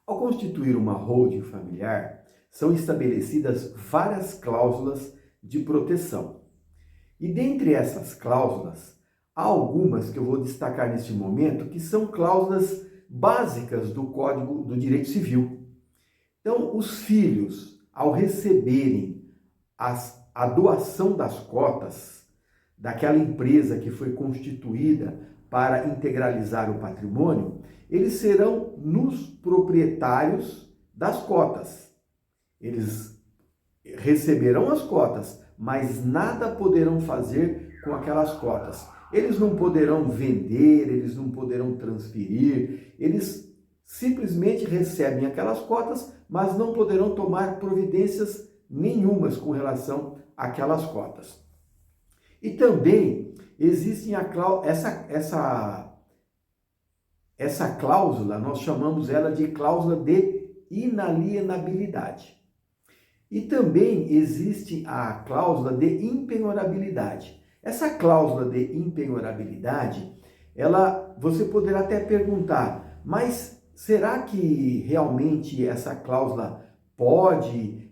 Ao constituir uma holding familiar, são estabelecidas várias cláusulas de proteção. E dentre essas cláusulas, há algumas que eu vou destacar neste momento que são cláusulas básicas do Código do Direito Civil. Então, os filhos, ao receberem a doação das cotas daquela empresa que foi constituída para integralizar o patrimônio, eles serão nos proprietários das cotas. Eles receberão as cotas, mas nada poderão fazer com aquelas cotas. Eles não poderão vender, eles não poderão transferir, eles simplesmente recebem aquelas cotas, mas não poderão tomar providências nenhumas com relação àquelas cotas. E também existe essa cláusula, nós chamamos ela de cláusula de inalienabilidade. E também existe a cláusula de impenhorabilidade. Essa cláusula de impenhorabilidade, você poderá até perguntar, mas será que realmente essa cláusula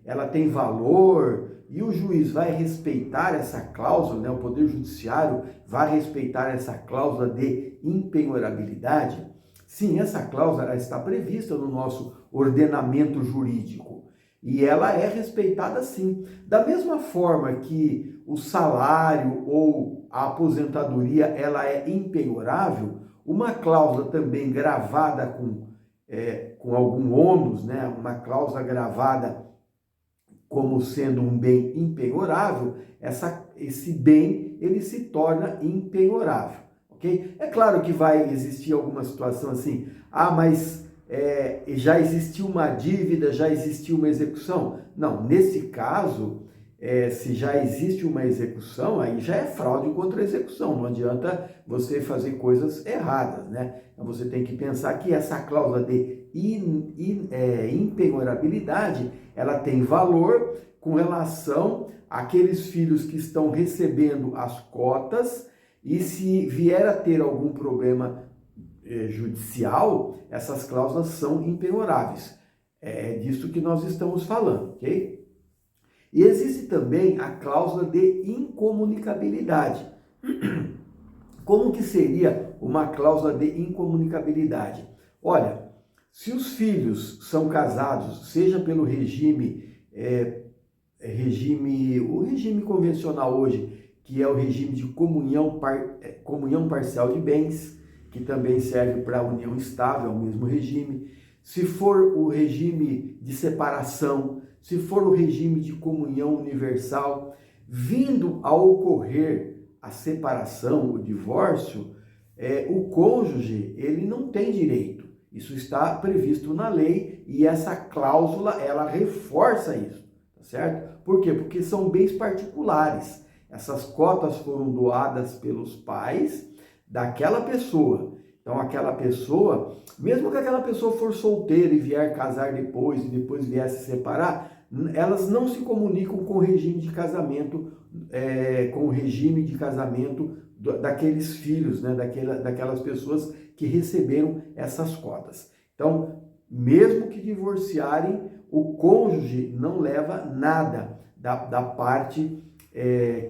ela tem valor e o juiz vai respeitar essa cláusula, né? O Poder Judiciário vai respeitar essa cláusula de impenhorabilidade? Sim, essa cláusula está prevista no nosso ordenamento jurídico. E ela é respeitada sim. Da mesma forma que o salário ou a aposentadoria ela é impenhorável, uma cláusula também gravada com algum ônus, né? Uma cláusula gravada como sendo um bem impenhorável, esse bem ele se torna impenhorável, ok? É claro que vai existir alguma situação assim, mas já existiu uma dívida, já existiu uma execução? Não, nesse caso, se já existe uma execução, aí já é fraude contra a execução, não adianta você fazer coisas erradas, né? Então você tem que pensar que essa cláusula de impenhorabilidade, ela tem valor com relação àqueles filhos que estão recebendo as cotas e se vier a ter algum problema judicial, essas cláusulas são impenhoráveis. É disso que nós estamos falando, ok? E existe também a cláusula de incomunicabilidade. Como que seria uma cláusula de incomunicabilidade? Olha, se os filhos são casados, seja pelo regime o regime convencional hoje, que é o regime de comunhão parcial de bens, que também serve para a união estável, é o mesmo regime. Se for o regime de separação, se for o regime de comunhão universal, vindo a ocorrer a separação, o divórcio, o cônjuge ele não tem direito. Isso está previsto na lei e essa cláusula ela reforça isso, tá certo? Por quê? Porque são bens particulares. Essas cotas foram doadas pelos pais daquela pessoa. Então aquela pessoa, mesmo que aquela pessoa for solteira e vier casar depois e depois vier se separar, elas não se comunicam com o regime de casamento, daqueles filhos, né, daquelas pessoas que receberam essas cotas. Então, mesmo que divorciarem, o cônjuge não leva nada da parte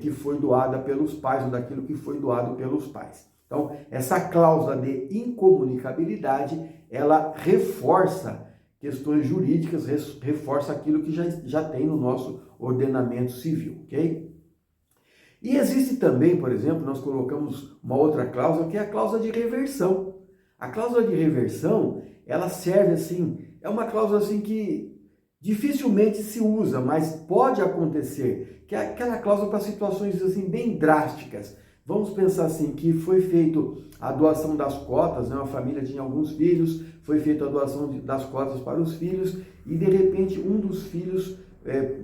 que foi doada pelos pais ou daquilo que foi doado pelos pais. Então, essa cláusula de incomunicabilidade, ela reforça questões jurídicas, reforça aquilo que já tem no nosso ordenamento civil, ok? E existe também, por exemplo, nós colocamos uma outra cláusula, que é a cláusula de reversão. A cláusula de reversão, ela serve assim, é uma cláusula assim que dificilmente se usa, mas pode acontecer, que é aquela cláusula para situações assim bem drásticas. Vamos pensar assim, que foi feito a doação das cotas, né? Uma família tinha alguns filhos, foi feita a doação das cotas para os filhos e de repente um dos filhos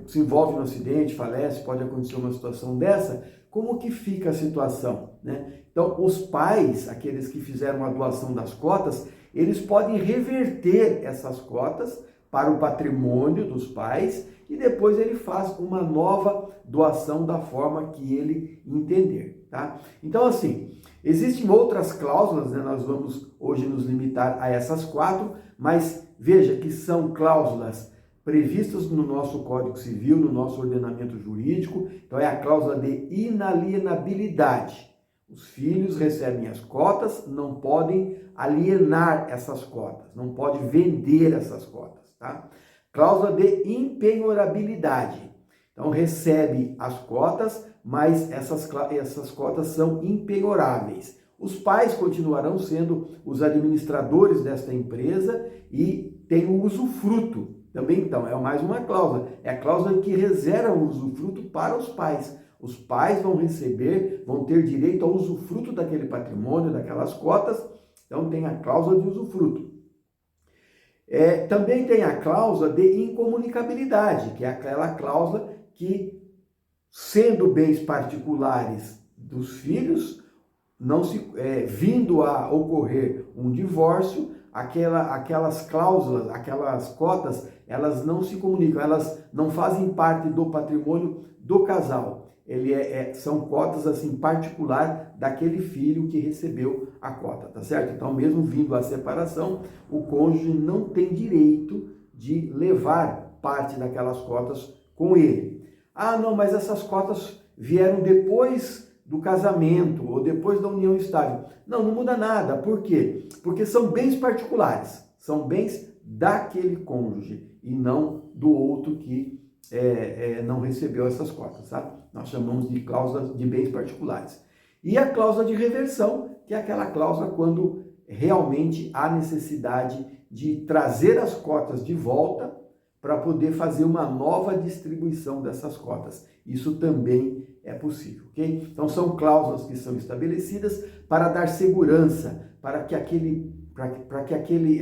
se envolve no acidente, falece, pode acontecer uma situação dessa. Como que fica a situação, né? Então, os pais, aqueles que fizeram a doação das cotas, eles podem reverter essas cotas para o patrimônio dos pais e depois ele faz uma nova doação da forma que ele entender, tá? Então, assim, Existem outras cláusulas, né? Nós vamos hoje nos limitar a essas 4, mas veja que são cláusulas previstas no nosso Código Civil, no nosso ordenamento jurídico. Então é a cláusula de inalienabilidade. Os filhos recebem as cotas, não podem alienar essas cotas, não pode vender essas cotas, tá? Cláusula de impenhorabilidade. Então recebe as cotas, mas essas cotas são impenhoráveis. Os pais continuarão sendo os administradores desta empresa e tem o usufruto. Também, então, é mais uma cláusula. É a cláusula que reserva o usufruto para os pais. Os pais vão receber, vão ter direito ao usufruto daquele patrimônio, daquelas cotas. Então, tem a cláusula de usufruto. Também tem a cláusula de incomunicabilidade, que é aquela cláusula que, sendo bens particulares dos filhos, não se, vindo a ocorrer um divórcio, aquelas cláusulas, aquelas cotas, elas não se comunicam, elas não fazem parte do patrimônio do casal. São cotas assim particular daquele filho que recebeu a cota, tá certo? Então, mesmo vindo a separação, o cônjuge não tem direito de levar parte daquelas cotas com ele. Ah, não, mas essas cotas vieram depois do casamento ou depois da união estável. Não muda nada. Por quê? Porque são bens particulares, são bens daquele cônjuge e não do outro que não recebeu essas cotas, tá? Nós chamamos de cláusula de bens particulares. E a cláusula de reversão, que é aquela cláusula quando realmente há necessidade de trazer as cotas de volta para poder fazer uma nova distribuição dessas cotas. Isso também é possível, ok? Então são cláusulas que são estabelecidas para dar segurança, para que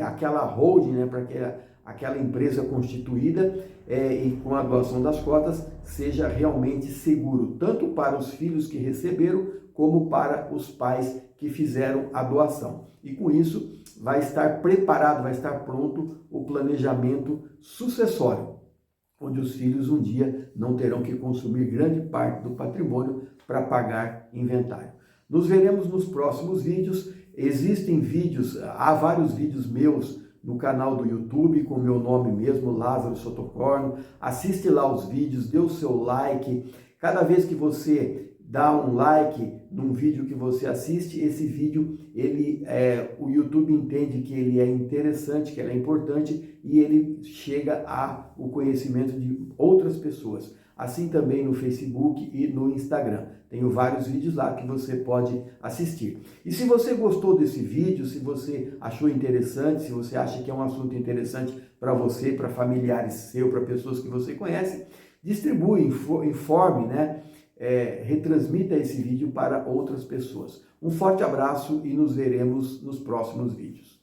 aquela holding, né, para que aquela empresa constituída e com a doação das cotas seja realmente seguro, tanto para os filhos que receberam, como para os pais que fizeram a doação. E com isso vai estar preparado, vai estar pronto o planejamento sucessório, onde os filhos um dia não terão que consumir grande parte do patrimônio para pagar inventário. Nos veremos nos próximos vídeos. Existem vídeos, há vários vídeos meus no canal do YouTube, com o meu nome mesmo, Lázaro Sotocorno. Assiste lá os vídeos, dê o seu like. Cada vez que você dá um like num vídeo que você assiste, esse vídeo, o YouTube entende que ele é interessante, que ele é importante e ele chega ao conhecimento de outras pessoas. Assim também no Facebook e no Instagram. Tenho vários vídeos lá que você pode assistir. E se você gostou desse vídeo, se você achou interessante, se você acha que é um assunto interessante para você, para familiares seus, para pessoas que você conhece, distribui, informe, né? Retransmita esse vídeo para outras pessoas. Um forte abraço e nos veremos nos próximos vídeos.